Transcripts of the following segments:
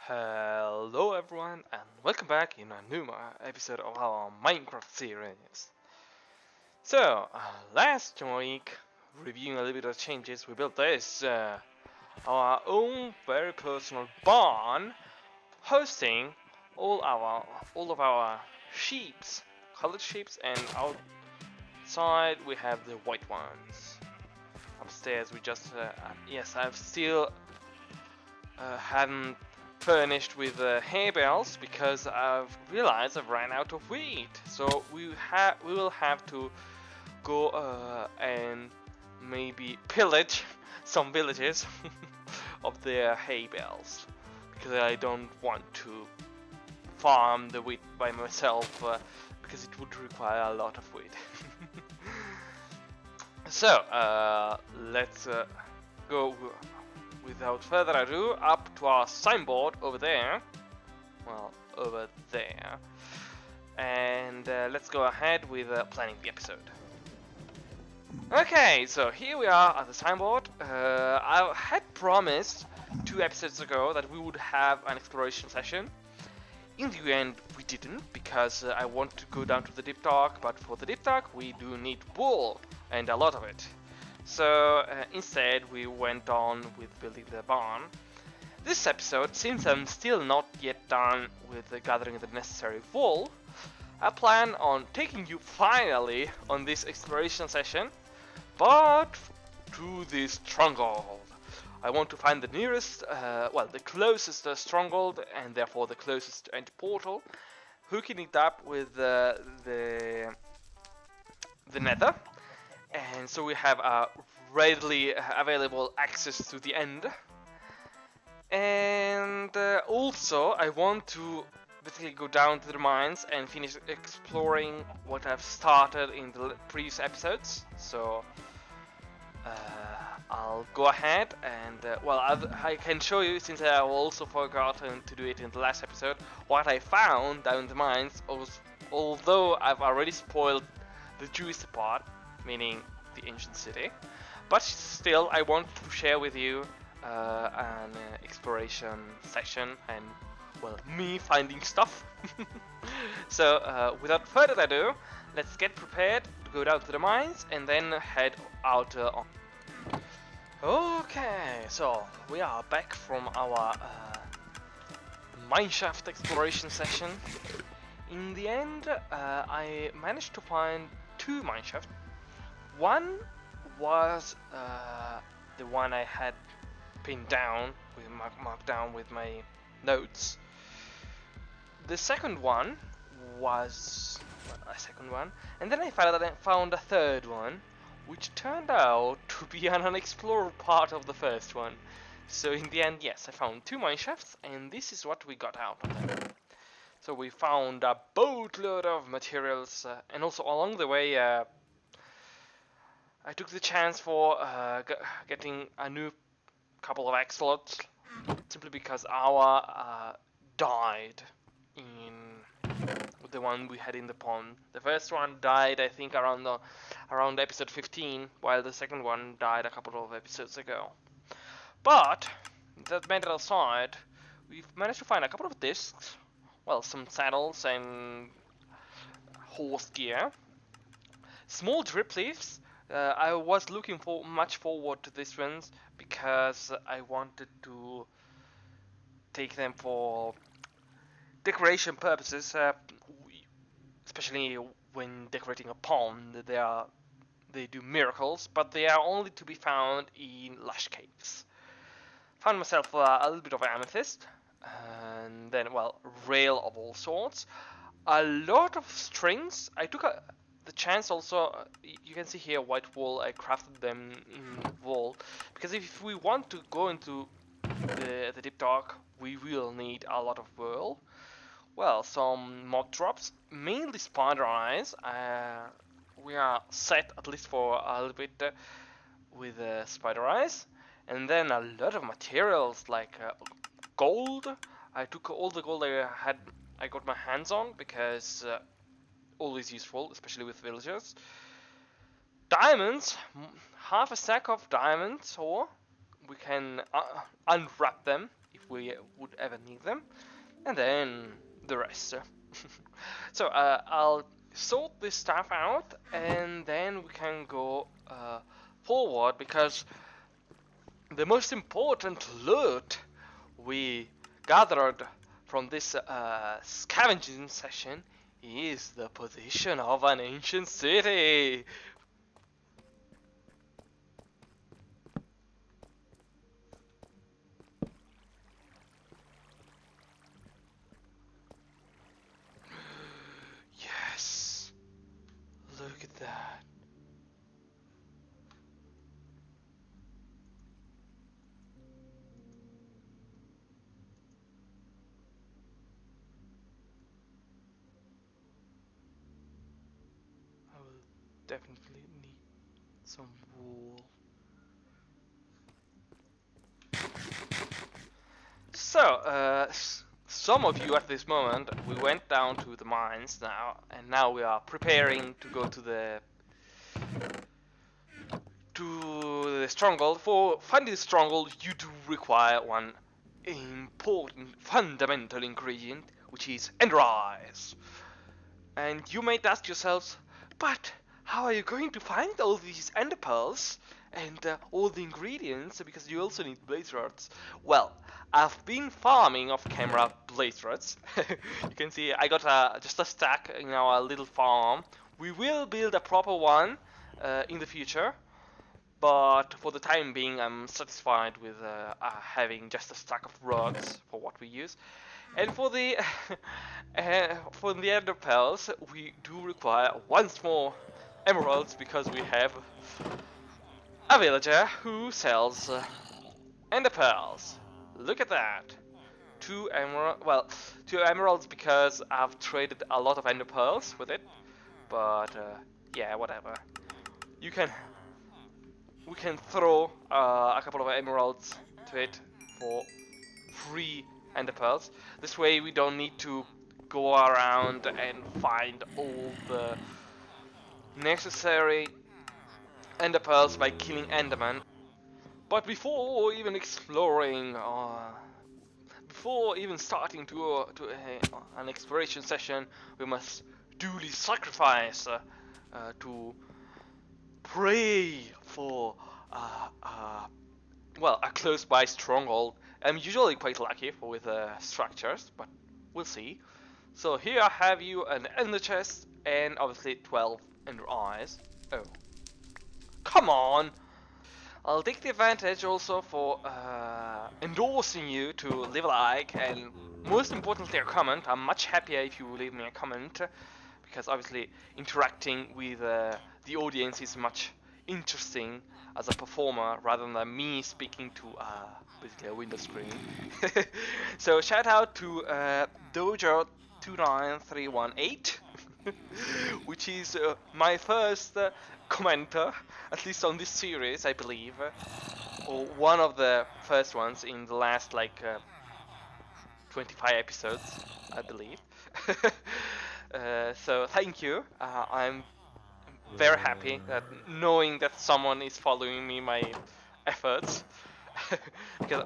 Hello everyone and welcome back in a new episode of our Minecraft series. Last week, reviewing a little bit of changes, we built this, our own very personal barn, hosting all of our sheeps, colored sheeps, and outside we have the white ones. Upstairs we just, yes, I've still hadn't furnished with hay bales because I've realized I've ran out of wheat. So we will have to go and maybe pillage some villages of their hay bales because I don't want to farm the wheat by myself because it would require a lot of wheat. Let's go without further ado up to our signboard over there. Well, over there. And let's go ahead with planning the episode. Okay, so here we are at the signboard. I had promised 2 episodes ago that we would have an exploration session. In the end, we didn't because I want to go down to the deep dark, but for the deep dark we do need wool and a lot of it. So instead we went on with building the barn. This episode, since I'm still not yet done with gathering the necessary wool, I plan on taking you finally on this exploration session, but to the Stronghold. I want to find the nearest, the closest Stronghold and therefore the closest end portal, hooking it up with the Nether. And so we have a readily available access to the end. And also I want to basically go down to the mines and finish exploring what I've started in the previous episodes. So I'll go ahead and I can show you, since I also forgotten to do it in the last episode, what I found down in the mines. Although I've already spoiled the juicy part, meaning the ancient city, but still I want to share with you an exploration session and me finding stuff. So without further ado, let's get prepared to go down to the mines and then head out on. Okay, so we are back from our mineshaft exploration session. In the end, I managed to find 2 mineshafts. One was the one I had pinned down, marked down with my notes. The second one was a second one, and then I found a third one, which turned out to be an unexplored part of the first one. So in the end, yes, I found 2 mineshafts, and this is what we got out of them. So we found a boatload of materials, and also along the way, I took the chance for getting a new couple of axolotls, simply because our died in the one we had in the pond. The first one died, I think, around episode 15, while the second one died a couple of episodes ago. But that matter aside, we've managed to find a couple of discs, some saddles and horse gear, small drip leaves. I was looking much forward to these ones because I wanted to take them for decoration purposes, especially when decorating a pond. They do miracles, but they are only to be found in lush caves. Found myself a little bit of amethyst, and then rail of all sorts, a lot of strings. I took the chance also, you can see here white wool, I crafted them in wool, because if we want to go into the deep dark, we will need a lot of wool. Some mob drops, mainly spider eyes. We are set, at least for a little bit, with spider eyes. And then a lot of materials like gold. I took all the gold I got my hands on because always useful, especially with villagers. Diamonds, half a stack of diamonds, or we can unwrap them if we would ever need them, and then the rest. So I'll sort this stuff out, and then we can go forward, because the most important loot we gathered from this scavenging session is the position of an ancient city. Yes, look at that. I will definitely need some wool. So, some of you at this moment, we went down to the mines now, and now we are preparing to go to the stronghold. For finding the stronghold, you do require one important fundamental ingredient, which is Endereye. And you might ask yourselves, but how are you going to find all these ender pearls and all the ingredients, because you also need blaze rods? Well, I've been farming off camera blaze rods. You can see I got just a stack in our little farm. We will build a proper one in the future, but for the time being I'm satisfied with having just a stack of rods for what we use. And for the for the ender pearls, we do require once more emeralds, because we have a villager who sells ender pearls. Look at that. Two emeralds, because I've traded a lot of ender pearls with it. But yeah, whatever. You can we can throw a couple of emeralds to it for free ender pearls. This way we don't need to go around and find all the necessary ender pearls by killing enderman. But before even exploring, before even starting an exploration session, we must duly sacrifice to pray for a close by stronghold. I'm usually quite lucky with structures, but we'll see. So here I have you an ender chest and obviously 12 ender eyes. Oh, come on! I'll take the advantage also for endorsing you to leave a like, and most importantly a comment. I'm much happier if you leave me a comment, because obviously interacting with the audience is much interesting as a performer rather than me speaking to basically a window screen. So shout out to Dojo29318, which is my first commenter, at least on this series, I believe, or one of the first ones in the last 25 episodes, I believe. So thank you. I'm very happy that knowing that someone is following me my efforts, because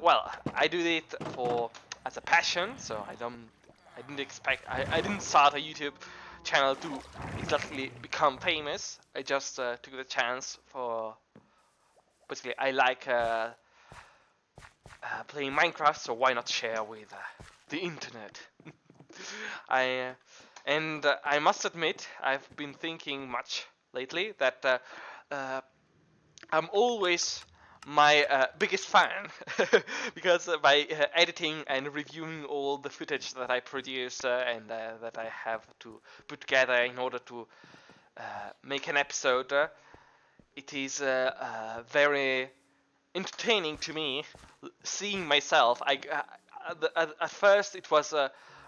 I do it as a passion, so I didn't start a YouTube channel to exactly become famous. I just took the chance for basically I like playing Minecraft, so why not share with the internet? I I must admit I've been thinking much lately that I'm always my biggest fan, because by editing and reviewing all the footage that I produce and that I have to put together in order to make an episode, it is very entertaining to me seeing myself. At first it was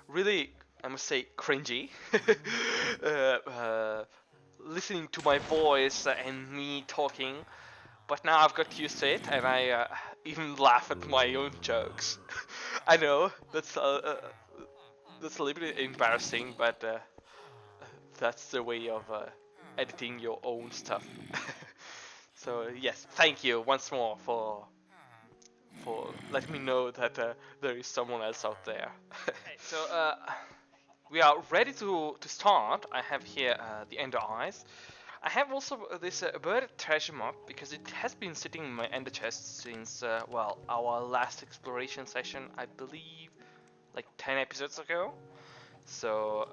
really, I must say, cringy. Listening to my voice and me talking, but now I've got used to it, and I even laugh at my own jokes. I know that's a little bit embarrassing, but that's the way of editing your own stuff. So yes, thank you once more for letting me know that there is someone else out there. Okay, so we are ready to start. I have here the Endereyes. I have also this buried treasure map because it has been sitting in my ender chest since well, our last exploration session, I believe, like 10 episodes ago. So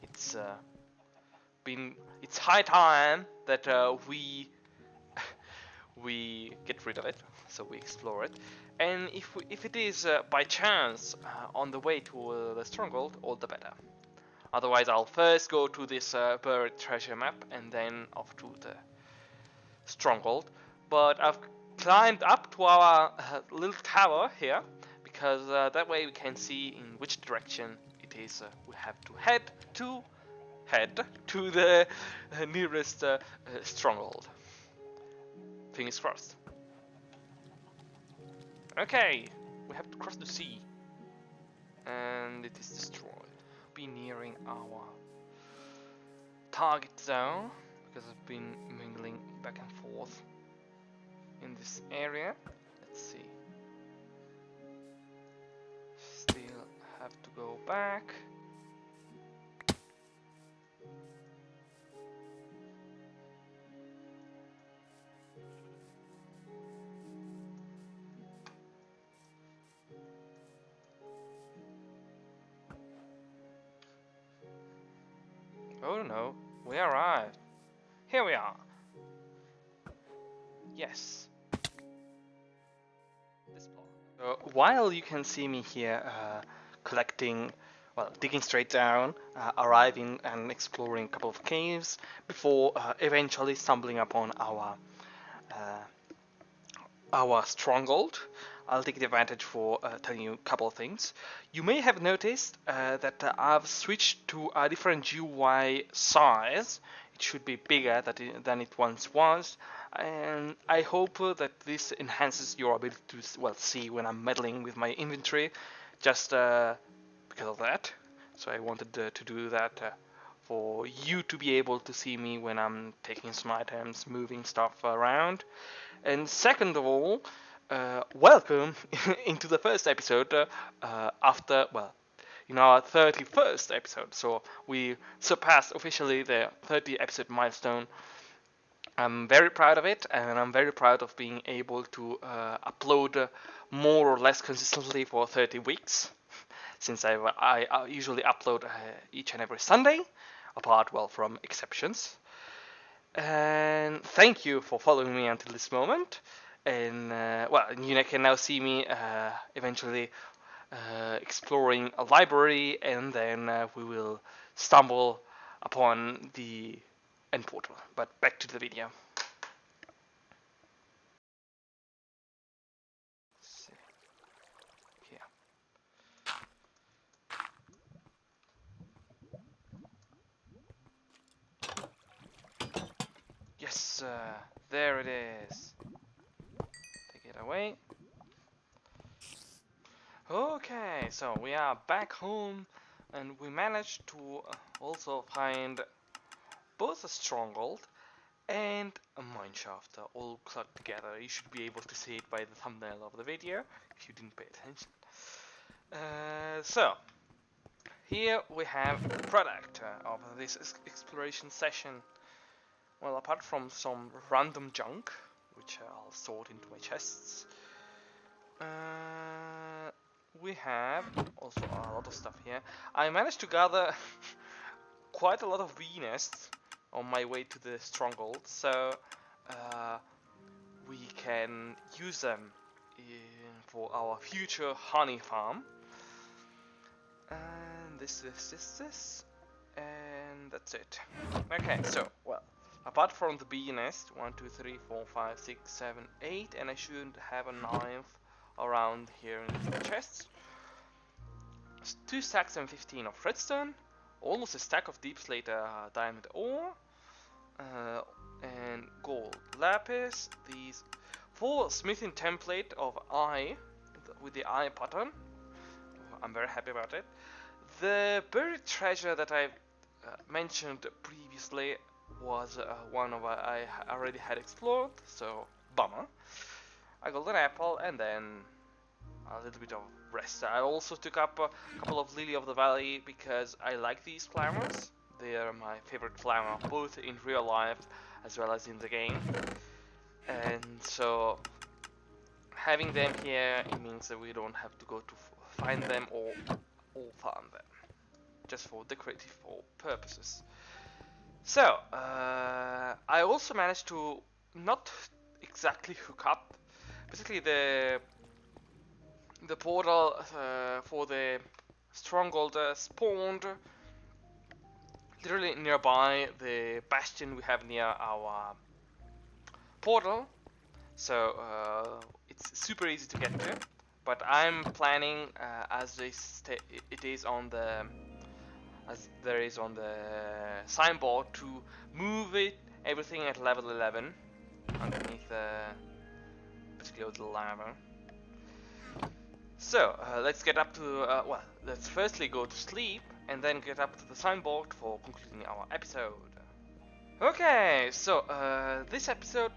it's it's high time that we get rid of it, so we explore it. And if it is by chance on the way to the stronghold, all the better. Otherwise, I'll first go to this buried treasure map and then off to the stronghold. But I've climbed up to our little tower here because that way we can see in which direction it is we have to head to the nearest stronghold. Fingers crossed. Okay, we have to cross the sea, and it is destroyed. Be nearing our target zone because I've been mingling back and forth in this area. Let's see. Still have to go back. Oh no, we arrived. Here we are. Yes. This part. While you can see me here collecting, well, digging straight down, arriving and exploring a couple of caves before eventually stumbling upon our stronghold, I'll take the advantage for telling you a couple of things. You may have noticed that I've switched to a different UI size. It should be bigger than it once was, and I hope that this enhances your ability to, well, see when I'm meddling with my inventory, just because of that. So I wanted to do that for you to be able to see me when I'm taking some items, moving stuff around. And second of all, welcome into the first episode after, well, in our 31st episode. So we surpassed officially the 30 episode milestone. I'm very proud of it, and I'm very proud of being able to upload more or less consistently for 30 weeks, since I usually upload each and every Sunday, apart, well, from exceptions. And thank you for following me until this moment. And well, you can now see me eventually exploring a library, and then we will stumble upon the end portal. But back to the video. Here. Yes, there it is. Take it away. Okay, so we are back home, and we managed to also find both a stronghold and a mineshaft all clubbed together. You should be able to see it by the thumbnail of the video if you didn't pay attention. So here we have the product of this exploration session. Well, apart from some random junk, which I'll sort into my chests, we have also a lot of stuff here. I managed to gather quite a lot of bee nests on my way to the stronghold, so we can use them for our future honey farm. And this, and that's it. Okay, so, well, apart from the bee nest, 1, 2, 3, 4, 5, 6, 7, 8, and I should have a 9th around here in the chests. 2 stacks and 15 of redstone, almost a stack of deep slate diamond ore, and gold lapis. These 4 smithing template of eye with the eye pattern. I'm very happy about it. The buried treasure that I mentioned previously was one of I already had explored, so bummer. a golden apple, and then a little bit of rest. I also took up a couple of lily of the valley because I like these flowers. They are my favorite flower, both in real life as well as in the game. And so having them here, it means that we don't have to go to find them or farm them, just for decorative purposes. So I also managed to not exactly hook up. Basically, the portal for the Stronghold spawned literally nearby the bastion we have near our portal, so it's super easy to get to. But I'm planning, as it is on the as there is on the signboard, to move everything at level 11 underneath the particular lava. So let's get up to well, let's firstly go to sleep and then get up to the signboard for concluding our episode. Okay, so this episode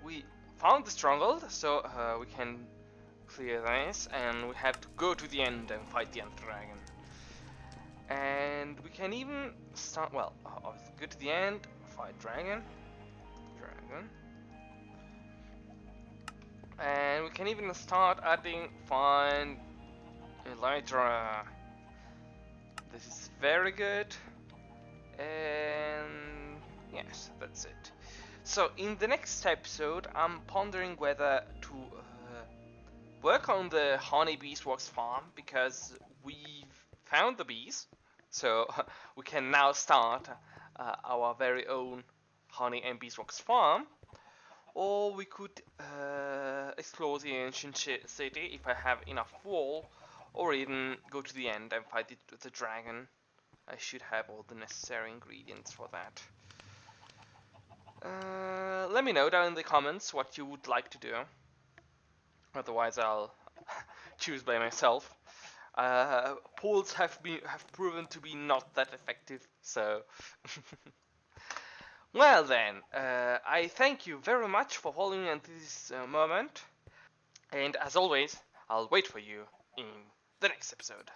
we found the stronghold, so we can clear this, and we have to go to the end and fight the Ender Dragon. And we can even start, well, go to the end, fight dragon, and we can even start adding find Elytra. This is very good, and yes, that's it. So in the next episode, I'm pondering whether to work on the honey beeswax farm, because we've found the bees, so we can now start our very own honey and beeswax farm. Or we could explore the ancient city if I have enough wool, or even go to the end and fight the dragon. I should have all the necessary ingredients for that. Let me know down in the comments what you would like to do. Otherwise, I'll choose by myself. Polls have proven to be not that effective, so. Well then, I thank you very much for following until this moment, and as always, I'll wait for you in the next episode.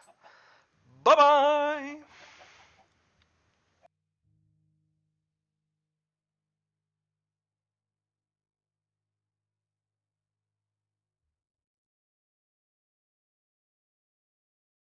Bye bye!